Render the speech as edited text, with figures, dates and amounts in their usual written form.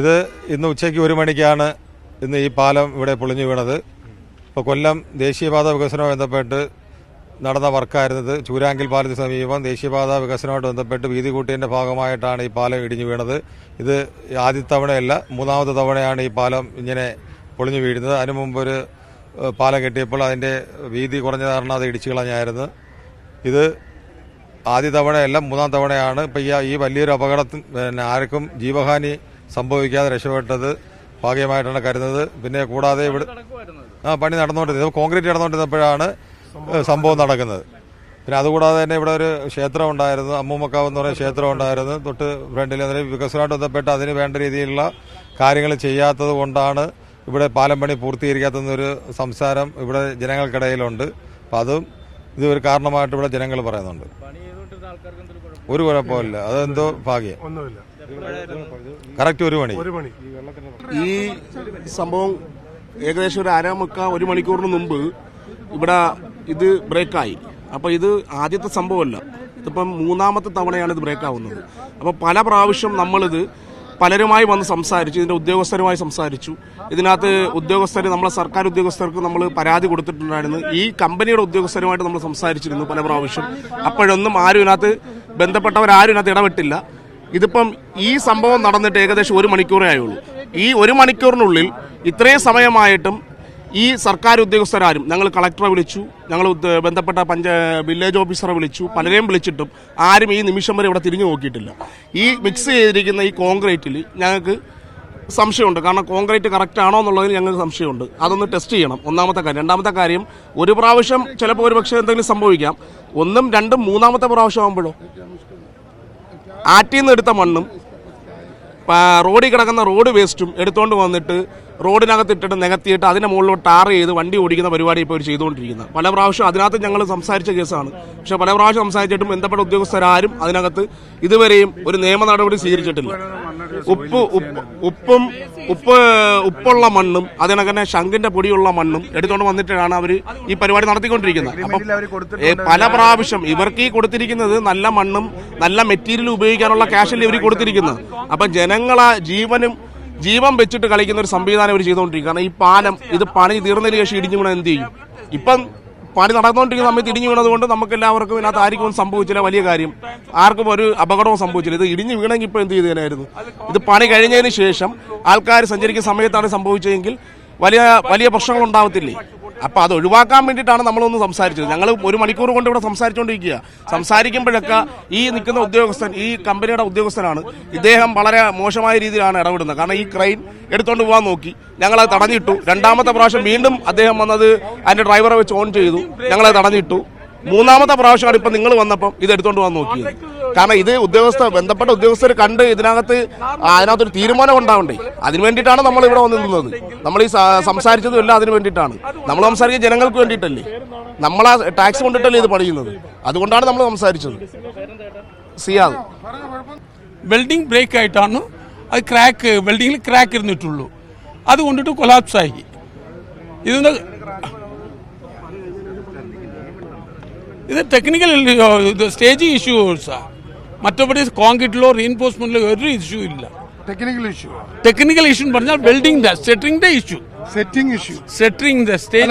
ഇത് ഇന്ന് ഉച്ചയ്ക്ക് 1 മണിക്കാണ് ഇന്ന് ഈ പാലം ഇവിടെ പൊളിഞ്ഞു വീണത്. ഇപ്പോൾ കൊല്ലം ദേശീയപാത വികസനവുമായി ബന്ധപ്പെട്ട് നടന്ന വർക്കായിരുന്നത്. ചൂരാങ്കിൽ പാലത്തിന് സമീപം ദേശീയപാത വികസനവുമായിട്ട് ബന്ധപ്പെട്ട് വീതി കൂട്ടിയതിൻ്റെ ഭാഗമായിട്ടാണ് ഈ പാലം ഇടിഞ്ഞു വീണത്. ഇത് ആദ്യ തവണയല്ല, 3ാമത്തെ തവണയാണ് ഈ പാലം ഇങ്ങനെ പൊളിഞ്ഞു വീഴുന്നത്. അതിനു മുമ്പ് ഒരു പാലം കെട്ടിയപ്പോൾ അതിൻ്റെ വീതി കുറഞ്ഞ കാരണം അത് ഇടിച്ചു കളഞ്ഞായിരുന്നു. ഇത് ആദ്യ തവണയല്ല, 3ാം തവണയാണ്. ഇപ്പം ഈ വലിയൊരു അപകടത്തിൽ ആർക്കും ജീവഹാനി സംഭവിക്കാതെ രക്ഷപ്പെട്ടത് ഭാഗ്യമായിട്ടാണ് കരുതുന്നത്. പിന്നെ കൂടാതെ ഇവിടെ പണി നടന്നുകൊണ്ടിരുന്നത്, കോൺക്രീറ്റ് നടന്നുകൊണ്ടിരുന്നപ്പോഴാണ് സംഭവം നടക്കുന്നത്. പിന്നെ അതുകൂടാതെ തന്നെ ഇവിടെ ഒരു ക്ഷേത്രം ഉണ്ടായിരുന്നു, അമ്മൂമ്മക്കാവ് എന്ന് പറയുന്ന ക്ഷേത്രം ഉണ്ടായിരുന്നു തൊട്ട് ഫ്രണ്ടിൽ. അതിന് വികസനമായിട്ട് ബന്ധപ്പെട്ട് അതിന് വേണ്ട രീതിയിലുള്ള കാര്യങ്ങൾ ചെയ്യാത്തത് കൊണ്ടാണ് ഇവിടെ പാലം പണി പൂർത്തീകരിക്കാത്തതെന്നൊരു സംസാരം ഇവിടെ ജനങ്ങൾക്കിടയിലുണ്ട്. അപ്പം അതും ഇത് ഒരു കാരണമായിട്ട് ഇവിടെ ജനങ്ങൾ പറയുന്നുണ്ട്. ഒരു കുഴപ്പമില്ല, അതെന്തോ ഭാഗ്യം. കറക്റ്റ് 1 മണി. ഈ സംഭവം ഏകദേശം ഒരു 1 മണിക്കൂറിന് മുമ്പ് ഇവിടെ ഇത് ബ്രേക്കായി. അപ്പോൾ ഇത് ആദ്യത്തെ സംഭവമല്ല, ഇതിപ്പം 3ാമത്തെ തവണയാണ് ഇത് ബ്രേക്കാവുന്നത്. അപ്പോൾ പല പ്രാവശ്യം നമ്മളിത് പലരുമായി വന്ന് സംസാരിച്ചു, ഇതിൻ്റെ ഉദ്യോഗസ്ഥരുമായി സംസാരിച്ചു. ഇതിനകത്ത് ഉദ്യോഗസ്ഥർ, നമ്മളെ സർക്കാർ ഉദ്യോഗസ്ഥർക്ക് നമ്മൾ പരാതി കൊടുത്തിട്ടുണ്ടായിരുന്നു. ഈ കമ്പനിയുടെ ഉദ്യോഗസ്ഥരുമായിട്ട് നമ്മൾ സംസാരിച്ചിരുന്നു പല പ്രാവശ്യം. അപ്പോഴൊന്നും ആരും ഇതിനകത്ത് ബന്ധപ്പെട്ടവരാരും ഇതിനകത്ത് ഇടപെട്ടില്ല. ഇതിപ്പം ഈ സംഭവം നടന്നിട്ട് ഏകദേശം 1 മണിക്കൂറേ ആയുള്ളൂ. ഈ 1 മണിക്കൂറിനുള്ളിൽ ഇത്രയും സമയമായിട്ടും ഈ സർക്കാർ ഉദ്യോഗസ്ഥരാരും, ഞങ്ങൾ കളക്ടറെ വിളിച്ചു, ഞങ്ങൾ ബന്ധപ്പെട്ട വില്ലേജ് ഓഫീസറെ വിളിച്ചു, പലരെയും വിളിച്ചിട്ടും ആരും ഈ നിമിഷം വരെ ഇവിടെ തിരിഞ്ഞു നോക്കിയിട്ടില്ല. ഈ മിക്സ് ചെയ്തിരിക്കുന്ന ഈ കോൺക്രീറ്റിൽ ഞങ്ങൾക്ക് സംശയമുണ്ട്. കാരണം കോൺക്രീറ്റ് കറക്റ്റ് ആണോ എന്നുള്ളതിന് ഞങ്ങൾക്ക് സംശയമുണ്ട്. അതൊന്ന് ടെസ്റ്റ് ചെയ്യണം, ഒന്നാമത്തെ കാര്യം. രണ്ടാമത്തെ കാര്യം, ഒരു പ്രാവശ്യം ചിലപ്പോൾ ഒരു പക്ഷേ എന്തെങ്കിലും സംഭവിക്കാം. 1ഉം 2ഉം 3ാമത്തെ പ്രാവശ്യം ആകുമ്പോഴോ ആറ്റിൽ നിന്ന് എടുത്ത മണ്ണും റോഡിൽ കിടക്കുന്ന റോഡ് വേസ്റ്റും എടുത്തുകൊണ്ട് വന്നിട്ട് റോഡിനകത്ത് ഇട്ടിട്ട് നികത്തിയിട്ട് അതിൻ്റെ മുകളിലോട്ട് ടാർ ചെയ്ത് വണ്ടി ഓടിക്കുന്ന പരിപാടി ഇപ്പോൾ അവർ ചെയ്തുകൊണ്ടിരിക്കുന്നത്. പല പ്രാവശ്യം അതിനകത്ത് ഞങ്ങൾ സംസാരിച്ച കേസാണ്. പക്ഷെ പല പ്രാവശ്യം സംസാരിച്ചിട്ടും ബന്ധപ്പെട്ട ഉദ്യോഗസ്ഥരാരും അതിനകത്ത് ഇതുവരെയും ഒരു നിയമ നടപടി സ്വീകരിച്ചിട്ടില്ല. ഉപ്പുള്ള മണ്ണും അതിനകന്നെ ശംഖിന്റെ പൊടിയുള്ള മണ്ണും എടുത്തുകൊണ്ട് വന്നിട്ടാണ് അവർ ഈ പരിപാടി നടത്തിക്കൊണ്ടിരിക്കുന്നത്. അപ്പം പല പ്രാവശ്യം ഇവർക്ക് ഈ കൊടുത്തിരിക്കുന്നത് നല്ല മണ്ണും നല്ല മെറ്റീരിയൽ ഉപയോഗിക്കാനുള്ള ക്യാഷല്ലേ ഇവർ കൊടുത്തിരിക്കുന്നത്. അപ്പം ജനങ്ങളെ ജീവൻ വെച്ചിട്ട് കളിക്കുന്ന ഒരു സംവിധാനം അവർ ചെയ്തുകൊണ്ടിരിക്കുക. കാരണം ഈ പാലം ഇത് പണി തീർന്നതിന് ശേഷം ഇടിഞ്ഞു വീണാൽ എന്ത് ചെയ്യും? ഇപ്പം പണി നടന്നുകൊണ്ടിരിക്കുന്ന സമയത്ത് ഇടിഞ്ഞു വീണത് കൊണ്ട് നമുക്ക് എല്ലാവർക്കും ഇതിനകത്ത് ആർക്കും ഒന്നും സംഭവിച്ചില്ല, വലിയ കാര്യം. ആർക്കും ഒരു അപകടവും സംഭവിച്ചില്ല. ഇത് ഇടിഞ്ഞു വീണെങ്കിൽ ഇപ്പോൾ എന്ത് ചെയ്തേനായിരുന്നു? ഇത് പണി കഴിഞ്ഞതിന് ശേഷം ആൾക്കാർ സഞ്ചരിക്കുന്ന സമയത്താണ് സംഭവിച്ചതെങ്കിൽ വലിയ പ്രശ്നങ്ങൾ ഉണ്ടാവത്തില്ലേ? അപ്പം അത് ഒഴിവാക്കാൻ വേണ്ടിയിട്ടാണ് നമ്മളൊന്ന് സംസാരിച്ചത്. ഞങ്ങൾ 1 മണിക്കൂർ കൊണ്ട് ഇവിടെ സംസാരിച്ചുകൊണ്ടിരിക്കുക. സംസാരിക്കുമ്പോഴൊക്കെ ഈ നിൽക്കുന്ന ഉദ്യോഗസ്ഥൻ, ഈ കമ്പനിയുടെ ഉദ്യോഗസ്ഥനാണ്, ഇദ്ദേഹം വളരെ മോശമായ രീതിയിലാണ് ഇടപെടുന്നത്. കാരണം ഈ ക്രെയിൻ എടുത്തുകൊണ്ട് പോകാൻ നോക്കി, ഞങ്ങളത് തടഞ്ഞിട്ടു. 2ാമത്തെ പ്രാവശ്യം വീണ്ടും അദ്ദേഹം വന്നത് അതിൻ്റെ ഡ്രൈവറെ വെച്ച് ഓൺ ചെയ്തു, ഞങ്ങളത് തടഞ്ഞിട്ടു. 3ാമത്തെ പ്രാവശ്യമാണ് ഇപ്പം നിങ്ങൾ വന്നപ്പം ഇത് എടുത്തുകൊണ്ട് പോകാൻ നോക്കിയത്. കാരണം ഇത് ബന്ധപ്പെട്ട ഉദ്യോഗസ്ഥർ കണ്ട് അതിനകത്തൊരു തീരുമാനം ഉണ്ടാവണ്ടേ? അതിന് വേണ്ടിയിട്ടാണ് നമ്മൾ ഇവിടെ വന്ന് നിന്നത്. നമ്മൾ ഈ സംസാരിച്ചതും എല്ലാം അതിന് വേണ്ടിയിട്ടാണ്. നമ്മൾ സംസാരിക്കുക ജനങ്ങൾക്ക് വേണ്ടിയിട്ടല്ലേ, നമ്മളാ ടാക്സ് കൊണ്ടിട്ടല്ലേ ഇത് പണിയുന്നത്. അതുകൊണ്ടാണ് നമ്മൾ സംസാരിച്ചത്. സിയാദ് വെൽഡിംഗ് ബ്രേക്ക് ആയിട്ടാണ് അത് വെൽഡിങ്ങിൽ ക്രാക്ക് ഇരുന്നിട്ടുള്ളൂ. അതുകൊണ്ടിട്ട് കൊളാപ്സായി. ഇത് ടെക്നിക്കൽ സ്റ്റേജ് ഇഷ്യൂസാണ്. മറ്റപടി കോൺക്രീറ്റിലോ റീഇൻഫോഴ്സ്മെന്റിലോ ഒരു ഇഷ്യൂ ഇല്ല. ടെക്നിക്കൽ ഇഷ്യൂ എന്ന് പറഞ്ഞാൽ വെൽഡിംഗ് സെറ്റിംഗ് ദ സ്റ്റേജ്